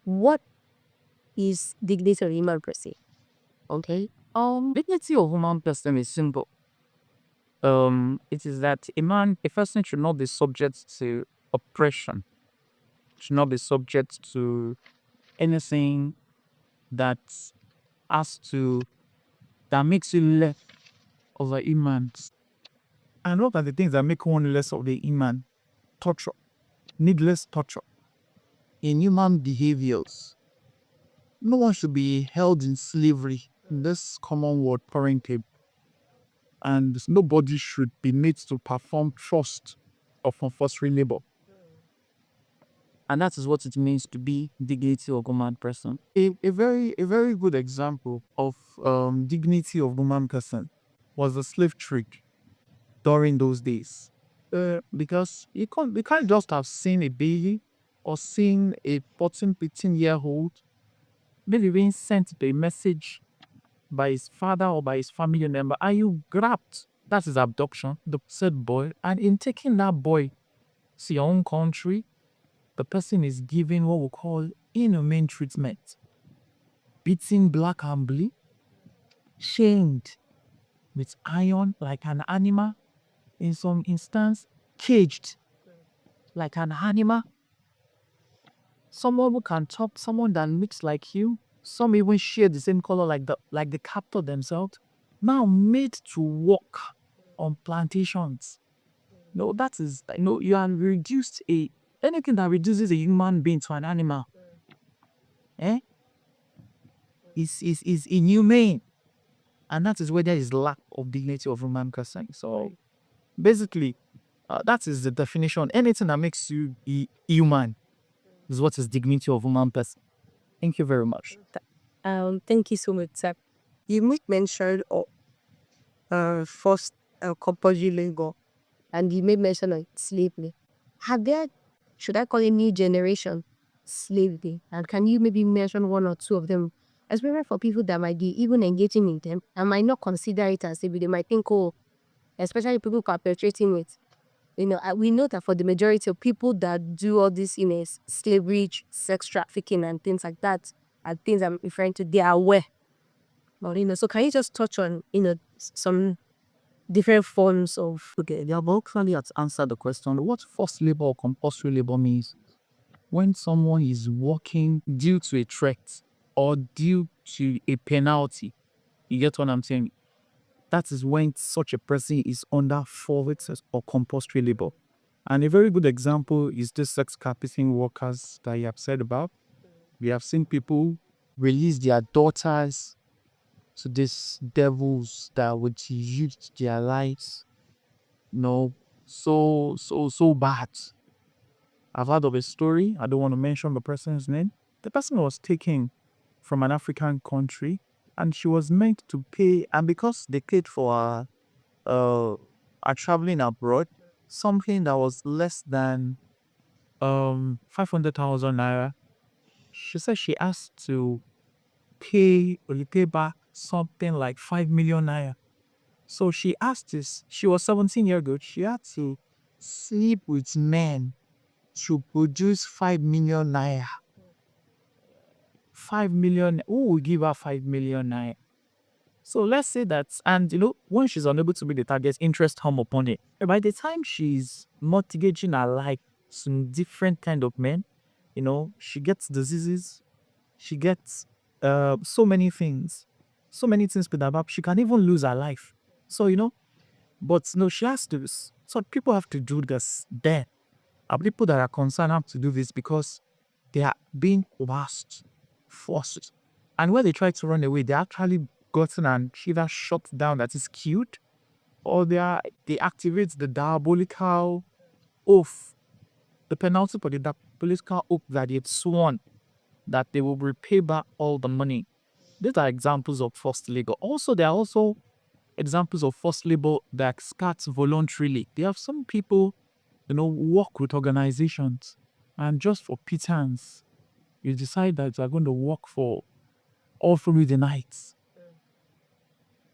what is dignity of human per se? Okay. Dignity of human person is simple. It is that a person should not be subject to oppression, should not be subject to anything that has to that makes you less of a human. And what are the things that make one less of the human? Torture, needless torture, inhuman behaviors. No one should be held in slavery in this common word parentage, and nobody should be made to perform trust or compulsory labor. And that is what it means to be dignity of human person. A very good example of dignity of human person was the slave trade during those days. Because you can't just have seen a baby or seen a 14, 15-year-old maybe being sent a message by his father or by his family member, and you grabbed, that is abduction, the said boy, and in taking that boy to your own country, the person is given what we call inhumane treatment, beaten black and blue, chained with iron like an animal, in some instance, caged like an animal. Someone who can talk, someone that looks like you, some even share the same color like the captor themselves, now made to work on plantations. No, that is you are reduced anything that reduces a human being to an animal, eh? Is inhumane. And that is where there is lack of dignity of human person. So basically, that is the definition. Anything that makes you human is what is dignity of human person. Thank you very much. Thank you so much, sir. You make mention of first compulsory labor, and you made mention of slavery. Have there, should I call it new generation slavery? And can you maybe mention one or two of them, especially for people that might be even engaging in them and might not consider it as slavery? They might think, oh, especially people perpetrating it. We know that for the majority of people that do all this, slavery, sex trafficking, and things like that, and things I'm referring to, they are aware. But so can you just touch on some different forms of Okay, they have actually answered the question what forced labor or compulsory labor means. When someone is working due to a threat or due to a penalty, you get what I'm saying? That is when such a person is under forced or compulsory labor. And a very good example is the sex trafficking workers that you have said about. We have seen people release their daughters to these devils that would use their lives, so bad. I've heard of a story. I don't want to mention the person's name. The person was taken from an African country, and she was meant to pay. And because they paid for her traveling abroad, something that was less than 500,000 naira, she said she has to repay back something like 5 million naira. So she asked this. She was 17 years old. She had to sleep with men to produce 5 million naira. 5 million. Who will give her 5 million naira? So let's say that, and when she's unable to meet the target, interest come upon it. By the time she's mortgaging her life to different kind of men, she gets diseases, she gets so many things with her back. She can even lose her life. So but no, she has to. So people have to do this. There are people that are concerned have to do this because they are being coerced, forced. And when they try to run away, they actually gotten and either shot down that is killed, or they activate the diabolical oath, the penalty for the diabolical oath that they've sworn that they will repay back all the money. These are examples of forced labor. Also, there are also examples of forced labor that starts voluntarily. There are some people, work with organizations, and just for pittance, you decide that you are going to work for all through the night.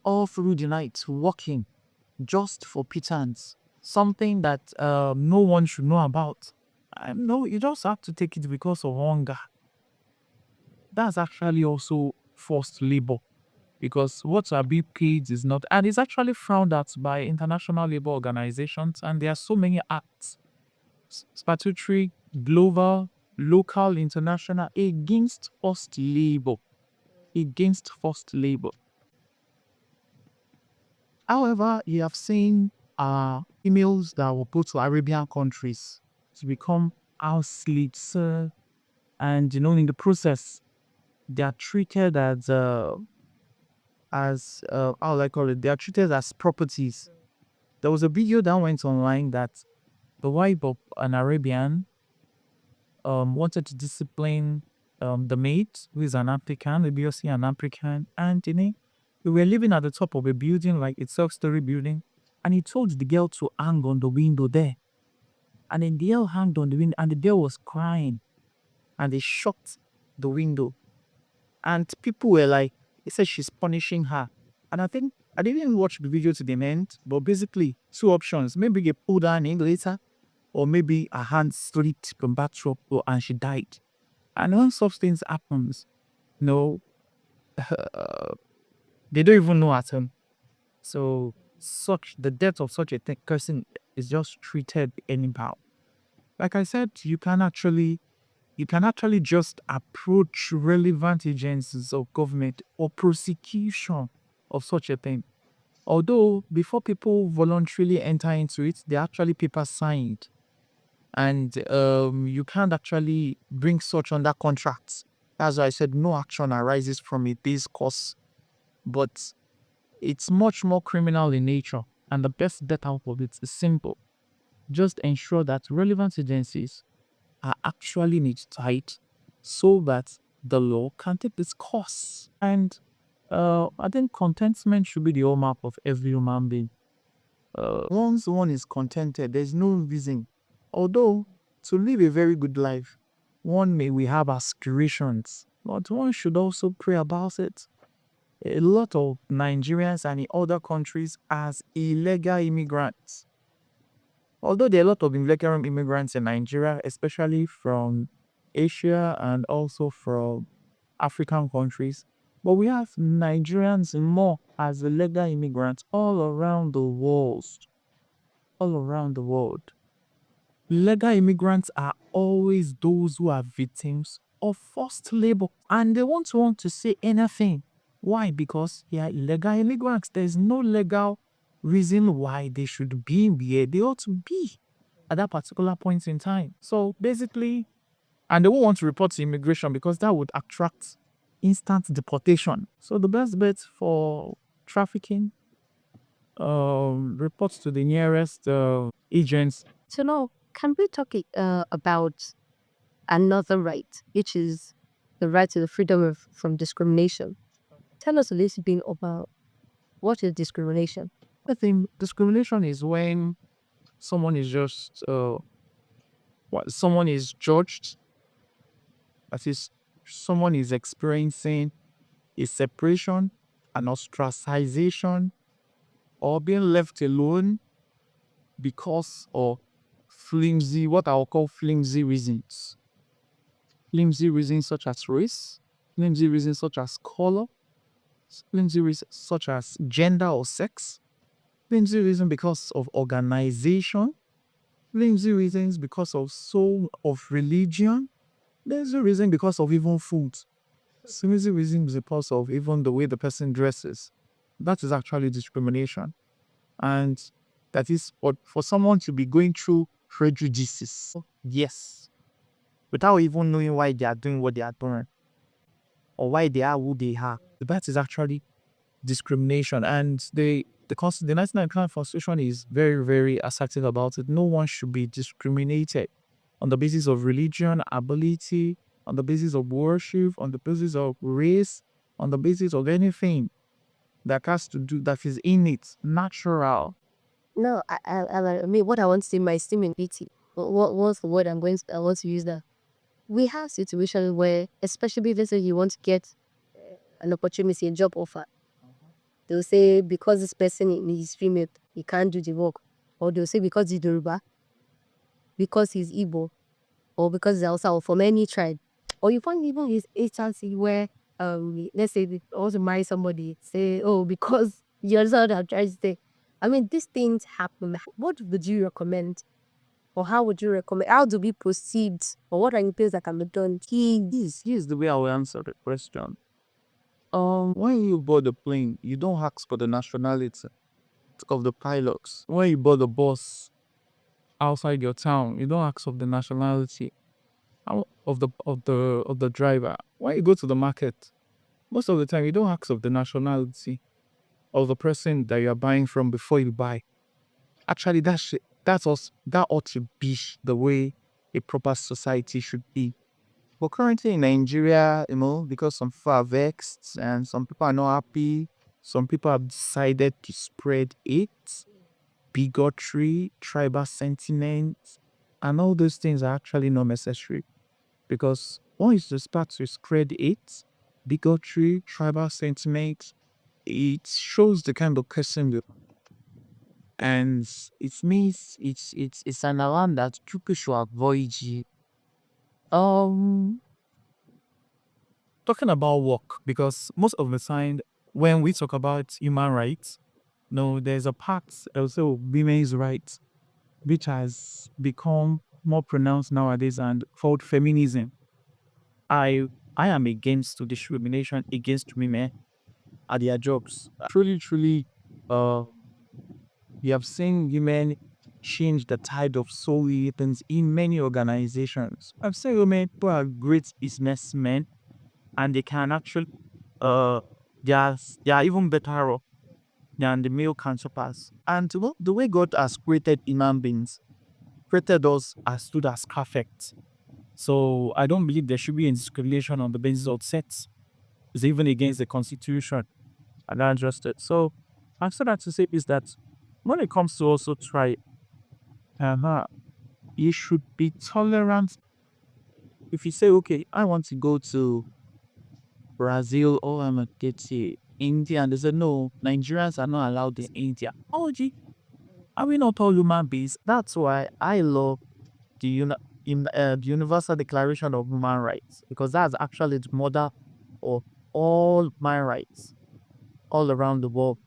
All through the night, working just for pittance. Something that no one should know about. No, you just have to take it because of hunger. that's actually also forced labor, because what are being paid is not, and it's actually frowned at by international labor organizations. And there are so many acts, statutory, global, local, international, against forced labor. Against forced labor. However, you have seen females that will go to Arabian countries to become house slaves, and in the process, they are treated as how will I call it? They are treated as properties. There was a video that went online that the wife of an Arabian wanted to discipline the maid, who is an African, obviously an African, and we were living at the top of a building, like a 12-story building, and he told the girl to hang on the window there. And then the girl hung on the window, and the girl was crying, and they shut the window. And people were like, he said she's punishing her. And I think, I didn't even watch the video to the end, but basically, two options. Maybe they pulled her in later, or maybe her hand slipped from bathrobe and she died. And when such things happens, no, they don't even know at home. So the death of such a person is just treated anyhow. Like I said, you can actually just approach relevant agencies of government or prosecution of such a thing. Although before people voluntarily enter into it, they actually paper signed, and you can't actually bring such under contracts. As I said, no action arises from a base cause, but it's much more criminal in nature. And the best death out of it is simple. Just ensure that relevant agencies are actually neat tight so that the law can take its course. And I think contentment should be the hallmark of every human being. Once one is contented, there's no reason. Although, to live a very good life, we have aspirations, but one should also pray about it. A lot of Nigerians and in other countries as illegal immigrants. Although there are a lot of illegal immigrants in Nigeria, especially from Asia and also from African countries, but we have Nigerians more as illegal immigrants all around the world. All around the world. Legal immigrants are always those who are victims of forced labor, and they won't want to say anything. Why? Because they are illegal immigrants. There's no legal reason why they should be where they ought to be at that particular point in time. So basically, and they won't want to report to immigration because that would attract instant deportation. So the best bet for trafficking, reports to the nearest agents. So now, can we talk about another right, which is the right to the freedom from discrimination? Tell us a little bit about what is discrimination. I think discrimination is when someone is just someone is judged, that is, someone is experiencing a separation, an ostracization, or being left alone because of flimsy, what I'll call flimsy reasons. Flimsy reasons such as race, flimsy reasons such as color, flimsy reasons such as gender or sex, flimsy reasons because of organization, flimsy reasons because of soul of religion, there's a reason because of even food. Flimsy reasons because of even the way the person dresses. That is actually discrimination. And that is for someone to be going through prejudices. Yes. Without even knowing why they are doing what they are doing or why they are who they are. That is actually discrimination. And the 1999 Constitution is very, very assertive about it. No one should be discriminated on the basis of religion, ability, on the basis of worship, on the basis of race, on the basis of anything that has to do, that is innate, natural. No, I mean, what I want to say, my esteem in BT. What's the word I want to use that? We have situations where, especially let's say you want to get an opportunity, a job offer, they'll say because this person is female, he can't do the work. Or they'll say because he's Yoruba, because he's Igbo, or because he's Hausa, or from any tribe, Or you find even his agency where let's say they want to marry somebody, say, oh, because you understand what I'm trying to say. I mean, these things happen. What would you recommend? Or how would you recommend? How do we proceed? Or what are the things that can be done? Here's the way I will answer the question. When you board the plane, you don't ask for the nationality of the pilots. When you board the bus outside your town, you don't ask of the nationality of the driver. When you go to the market, most of the time you don't ask of the nationality of the person that you are buying from before you buy. Actually, that ought to be the way a proper society should be. But currently in Nigeria, because some people are vexed and some people are not happy, some people have decided to spread hate, bigotry, tribal sentiment, and all those things are actually not necessary. Because once you start to spread hate, bigotry, tribal sentiment, it shows the kind of person you, and it means it's an alarm that people should avoid you. Um Talking about work, because most of the time when we talk about human rights, no, there's a part also women's rights, which has become more pronounced nowadays and called feminism. I I am against to discrimination against women at their jobs. Truly, uh, we have seen women change the tide of soul things in many organizations. I've seen women who are great businessmen and they can actually they are even better off than the male counterparts. And well, the way God has created human beings, created us as stood as perfect. So I don't believe there should be any discrimination on the basis of sex. It's even against the constitution and not just it. So I said that to say is that when it comes to also try, you should be tolerant. If you say, okay, I want to go to Brazil or I'm a get to India, and they say no, Nigerians are not allowed in India. Oh, gee, are we not all human beings? That's why I love the Universal Declaration of Human Rights, because that's actually the mother of all human rights all around the world.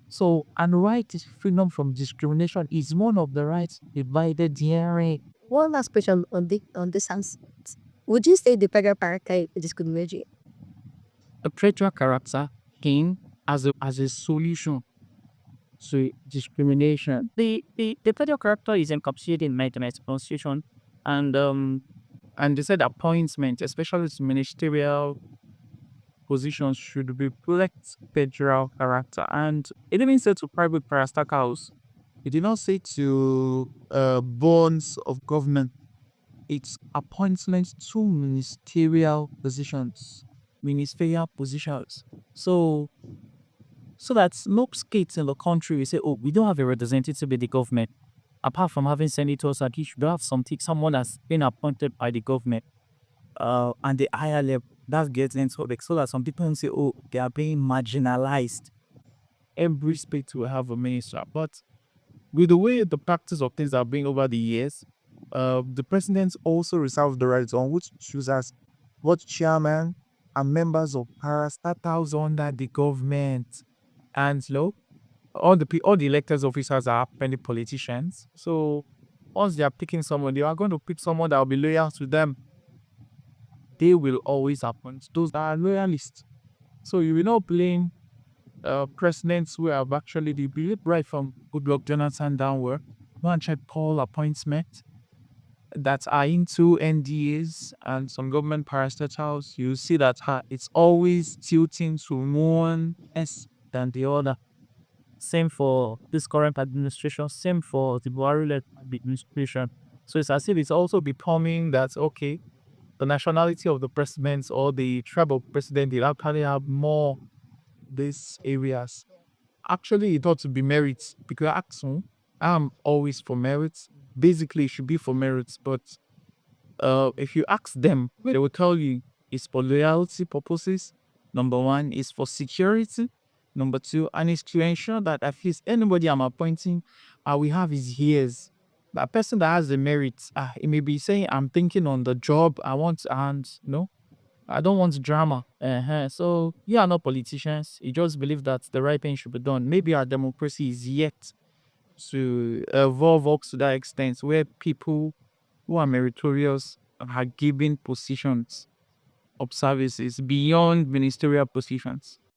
So, and right is freedom from discrimination is one of the rights divided herein. One last question on this answer. Would you say the federal character is discriminatory? A patriarchal character came as a solution to discrimination. The federal character is encapsulated in my constitution, and they said appointment, especially to ministerial positions, should reflect federal character. And it didn't say to private parastatals. It did not say to bonds of government. It's appointments to ministerial positions. So that no states in the country will say, oh, we don't have a representative in the government. Apart from having senators, at least we have someone that's been appointed by the government and the higher level. That gets into it. So that some people can say, oh, they are being marginalized. Every state will have a minister. But with the way the practice of things have been over the years, the president also reserves the right on which chooses what chairman and members of parastatals under the government. And all the elected officers are many politicians. So once they are picking someone, they are going to pick someone that will be loyal to them. They will always appoint those that are loyalists. So you will not blame presidents who have actually the believe right from Goodluck Jonathan downward. One check Paul appointment that are into NDAs and some government parastatals. You see that it's always tilting to one S than the other. Same for this current administration, same for the Buhari-led administration. So it's as if it's also becoming that, okay, the nationality of the president or the tribe of president, they actually have more these areas. Actually, it ought to be merit because actually, I'm always for merit. Basically, it should be for merit. But if you ask them, they will tell you it's for loyalty purposes. Number one is for security. Number two, and it's to ensure that at least anybody I'm appointing, we have his ears. A person that has the merits, he may be saying, I'm thinking on the job, I want, and no, I don't want drama. So you are not politicians. You just believe that the right thing should be done. Maybe our democracy is yet to evolve up to that extent where people who are meritorious are given positions of services beyond ministerial positions.